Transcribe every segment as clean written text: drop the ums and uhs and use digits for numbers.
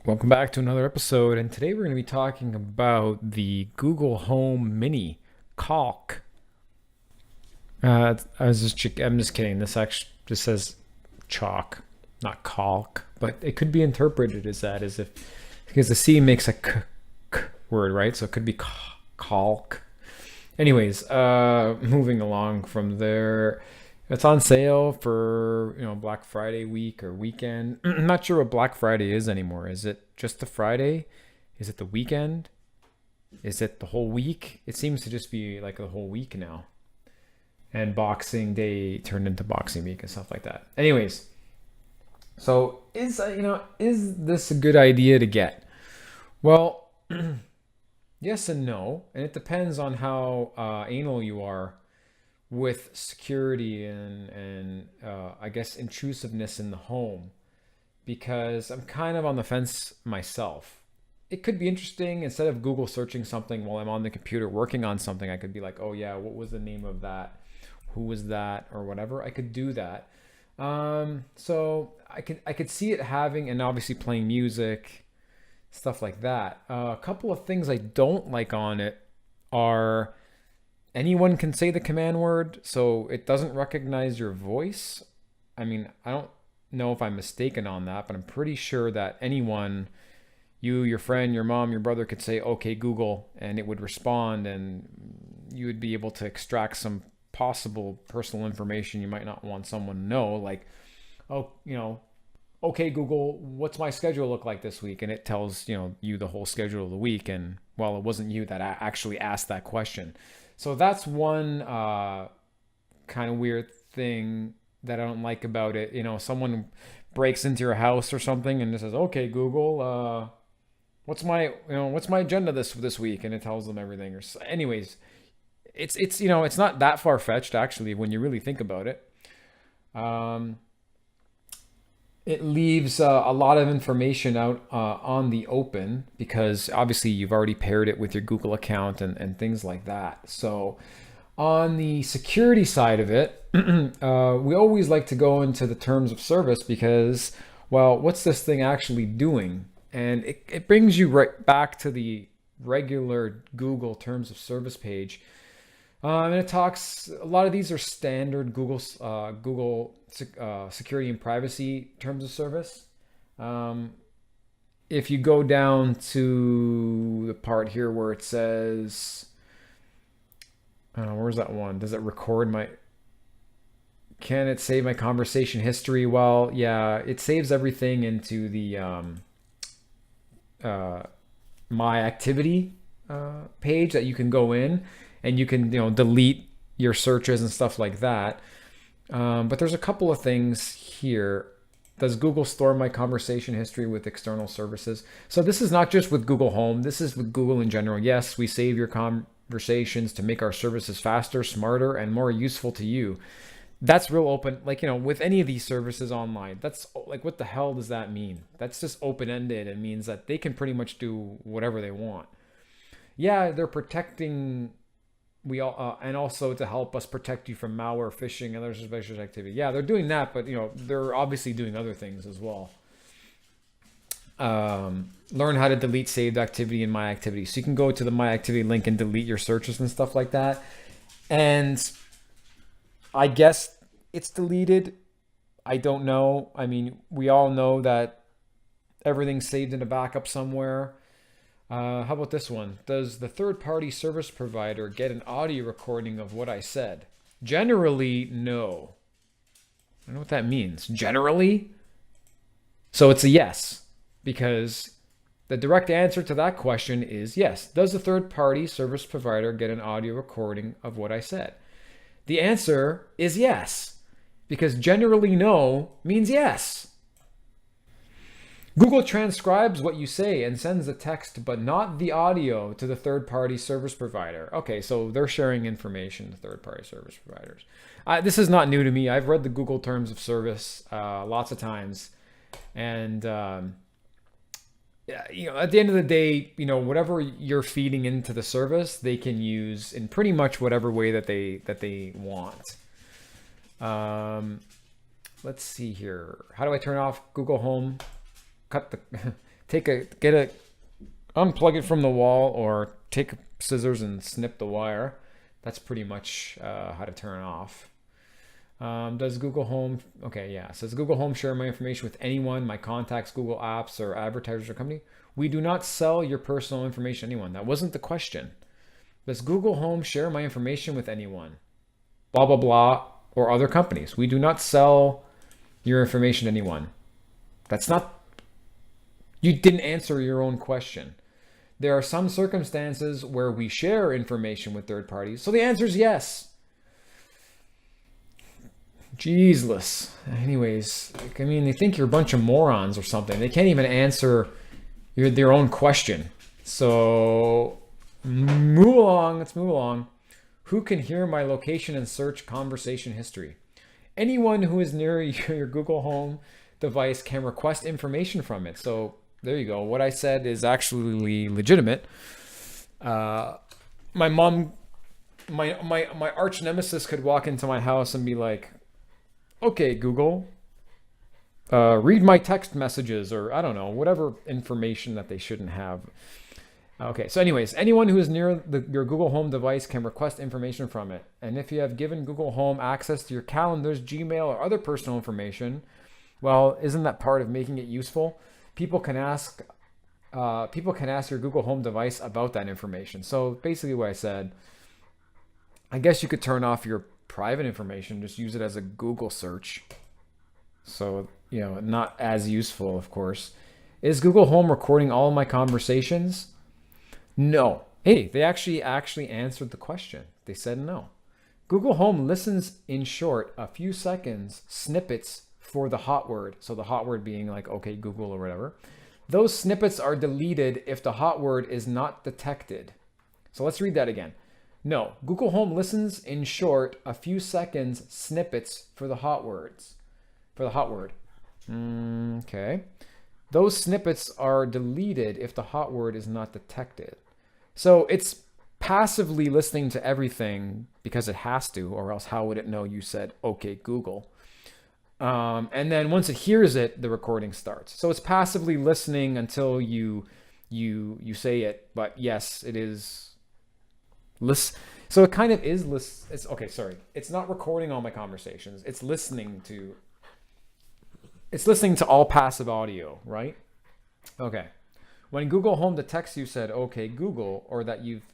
Welcome back to another episode, and today we're going to be talking about the Google Home Mini Calc. I'm just kidding. This actually just says chalk, not calc, but it could be interpreted as that, as if because the C makes a k word, right? So it could be calc. Anyways, moving along from there, it's on sale for Black Friday week or weekend. I'm not sure what Black Friday is anymore. Is it just the Friday? Is it the weekend? Is it the whole week? It seems to just be like the whole week now. And Boxing Day turned into Boxing Week and stuff like that. Anyways, so is this a good idea to get? Well, yes and no, and it depends on how anal you are with security and I guess intrusiveness in the home, because I'm kind of on the fence myself. It could be interesting, instead of Google searching something while I'm on the computer working on something, I could be like, oh yeah, what was the name of that? Who was that? Or whatever. I could do that. So I could see it having, and obviously playing music, stuff like that. A couple of things I don't like on it are anyone can say the command word, so it doesn't recognize your voice. I mean, I don't know if I'm mistaken on that, but I'm pretty sure that anyone, you, your friend, your mom, your brother, could say, okay, Google, and it would respond, and you would be able to extract some possible personal information you might not want someone to know, like, oh, okay, Google, what's my schedule look like this week? And it tells, you the whole schedule of the week. And well, it wasn't you that actually asked that question. So that's one kind of weird thing that I don't like about it. Someone breaks into your house or something and it says, okay, Google, what's my agenda this week? And it tells them everything. Or anyways, it's not that far fetched actually when you really think about it. Um, it leaves a lot of information out on the open, because obviously you've already paired it with your Google account and things like that. So on the security side of it, we always like to go into the terms of service because, well, what's this thing actually doing? And it brings you right back to the regular Google terms of service page, and it talks. A lot of these are standard Google security and privacy terms of service. Um, if you go down to the part here where it says, where's that one? Does it record my? Can it save my conversation history? Well, yeah, it saves everything into the uh, my activity page that you can go in, and you can delete your searches and stuff like that. But there's a couple of things here. Does Google store my conversation history with external services? So this is not just with Google Home. This is with Google in general. Yes, we save your conversations to make our services faster, smarter, and more useful to you. That's real open. Like, with any of these services online, that's like, what the hell does that mean? That's just open ended. It means that they can pretty much do whatever they want. Yeah, they're protecting we all and also to help us protect you from malware, phishing, and other suspicious activity. Yeah, they're doing that, but they're obviously doing other things as well. Learn how to delete saved activity in My Activity. So you can go to the My Activity link and delete your searches and stuff like that. And I guess it's deleted. I don't know. I mean, we all know that everything's saved in a backup somewhere. How about this one? Does the third party service provider get an audio recording of what I said? Generally, no. I don't know what that means. Generally? So it's a yes, because the direct answer to that question is yes. Does the third party service provider get an audio recording of what I said? The answer is yes, because generally no means yes. Google transcribes what you say and sends the text, but not the audio, to the third party service provider. Okay, so they're sharing information to third party service providers. This is not new to me. I've read the Google terms of service lots of times. And, yeah, at the end of the day, whatever you're feeding into the service, they can use in pretty much whatever way that they want. Um, let's see here. How do I turn off Google Home? Cut the unplug it from the wall, or take scissors and snip the wire. That's pretty much how to turn it off. Does Google Home, okay, yeah. Says Google Home share my information with anyone, my contacts, Google Apps, or advertisers or company? We do not sell your personal information to anyone. That wasn't the question. Does Google Home share my information with anyone? Blah, blah, blah, or other companies. We do not sell your information to anyone. That's not, you didn't answer your own question. There are some circumstances where we share information with third parties. So the answer is yes. Jeezless. Anyways, I mean, they think you're a bunch of morons or something. They can't even answer their own question. So move along. Let's move along. Who can hear my location and search conversation history? Anyone who is near your Google Home device can request information from it. So there you go. What I said is actually legitimate. My mom, my arch nemesis could walk into my house and be like, okay, Google, read my text messages, or I don't know, whatever information that they shouldn't have. Okay, so anyways, anyone who is near your Google Home device can request information from it. And if you have given Google Home access to your calendars, Gmail, or other personal information, well, isn't that part of making it useful? People can ask your Google Home device about that information. So basically what I said, I guess you could turn off your private information, just use it as a Google search. So, you know, not as useful, of course. Is Google Home recording all of my conversations? No. Hey, they actually answered the question. They said no. Google Home listens, in short, a few seconds, snippets for the hot word. So the hot word being like, okay, Google or whatever. Those snippets are deleted if the hot word is not detected. So let's read that again. No, Google Home listens, in short, a few seconds, snippets for the hot words. For the hot word. Okay. Those snippets are deleted if the hot word is not detected. So it's passively listening to everything because it has to, or else how would it know you said, okay, Google? And then once it hears it, the recording starts. So it's passively listening until you say it. But yes, it is. So it kind of is it's okay, sorry. It's not recording all my conversations. It's listening to all passive audio, right? Okay. When Google Home detects you said, okay, Google, or that you've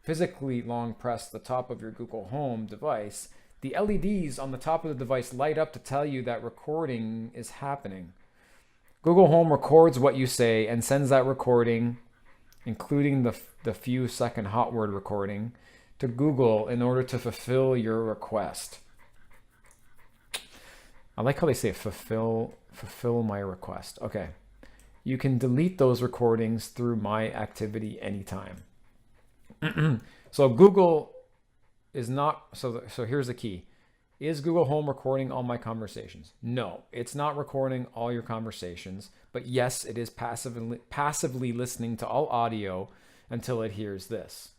physically long pressed the top of your Google Home device, the LEDs on the top of the device light up to tell you that recording is happening. Google Home records what you say and sends that recording, including the few second hot word recording, to Google in order to fulfill your request. I like how they say fulfill my request. Okay. You can delete those recordings through My Activity anytime. So Google is not, so here's the key. Is Google Home recording all my conversations? No, it's not recording all your conversations, but yes, it is passively listening to all audio until it hears this.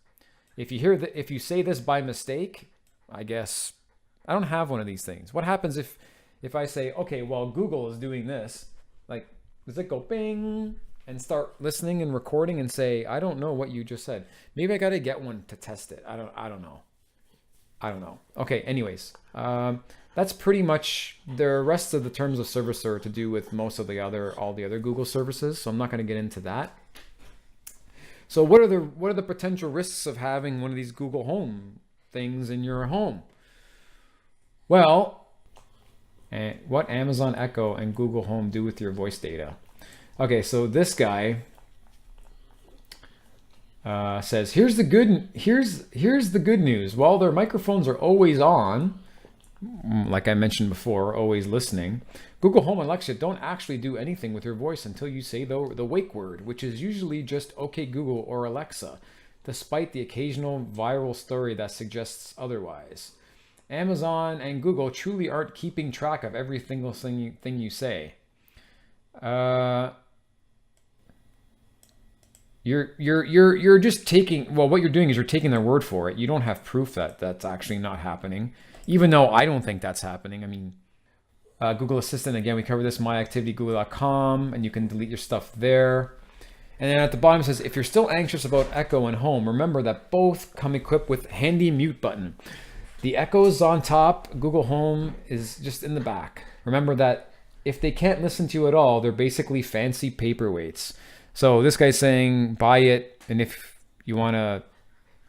If you say this by mistake, I guess I don't have one of these things. What happens if I say, okay, well, Google is doing this, like, does it go bing and start listening and recording and say, I don't know what you just said. Maybe I got to get one to test it. I don't know. Okay, anyways, that's pretty much the rest of the terms of service are to do with all the other Google services. So I'm not going to get into that. So what are the potential risks of having one of these Google Home things in your home? Well, what Amazon Echo and Google Home do with your voice data. Okay, so this guy says, here's the good news. While their microphones are always on, like I mentioned before, always listening, Google Home and Alexa don't actually do anything with your voice until you say the wake word, which is usually just okay Google or Alexa, despite the occasional viral story that suggests otherwise. Amazon and Google truly aren't keeping track of every single thing you say. You're just taking, well, what you're doing is you're taking their word for it. You don't have proof that that's actually not happening, even though I don't think that's happening. I mean, Google Assistant, again, we covered this, myactivitygoogle.com, and you can delete your stuff there. And then at the bottom it says, if you're still anxious about Echo and Home, remember that both come equipped with handy mute button. The Echo is on top, Google Home is just in the back. Remember that if they can't listen to you at all, they're basically fancy paperweights. So this guy's saying buy it, and if you want to,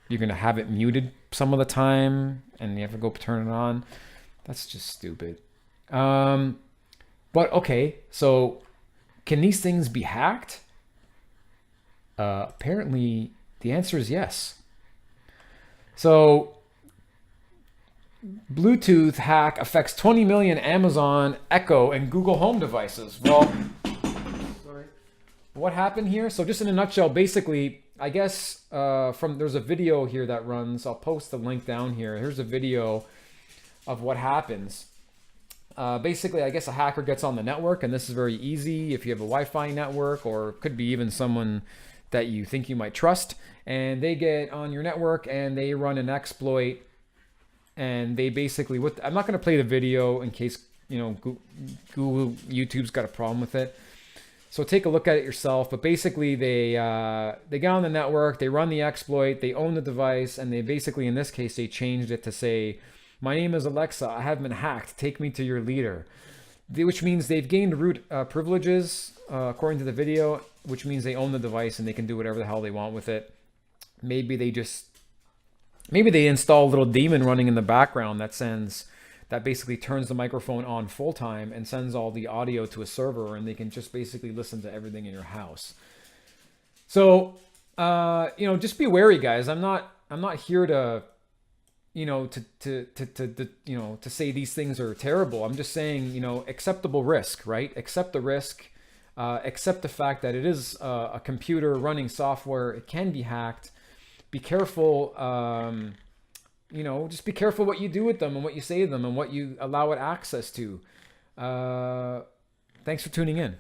you're going to have it muted some of the time, and you have to go turn it on. That's just stupid. But okay, so can these things be hacked? Apparently, the answer is yes. So Bluetooth hack affects 20 million Amazon Echo and Google Home devices. Well, sorry. What happened here? So just in a nutshell, basically, I guess there's a video here that runs. I'll post the link down here. Here's a video of what happens. Basically, I guess a hacker gets on the network, and this is very easy if you have a Wi-Fi network, or it could be even someone that you think you might trust, and they get on your network and they run an exploit. And they basically, I'm not going to play the video in case, Google, YouTube's got a problem with it. So take a look at it yourself. But basically, they get on the network, they run the exploit, they own the device, and they basically, in this case, they changed it to say, my name is Alexa, I have been hacked, take me to your leader. Which means they've gained root privileges, according to the video, which means they own the device and they can do whatever the hell they want with it. Maybe they install a little daemon running in the background that basically turns the microphone on full time and sends all the audio to a server, and they can just basically listen to everything in your house. So, just be wary, guys. I'm not here to, to say these things are terrible. I'm just saying, acceptable risk, right? Accept the risk. Accept the fact that it is a computer running software. It can be hacked. Be careful, just be careful what you do with them and what you say to them and what you allow it access to. Thanks for tuning in.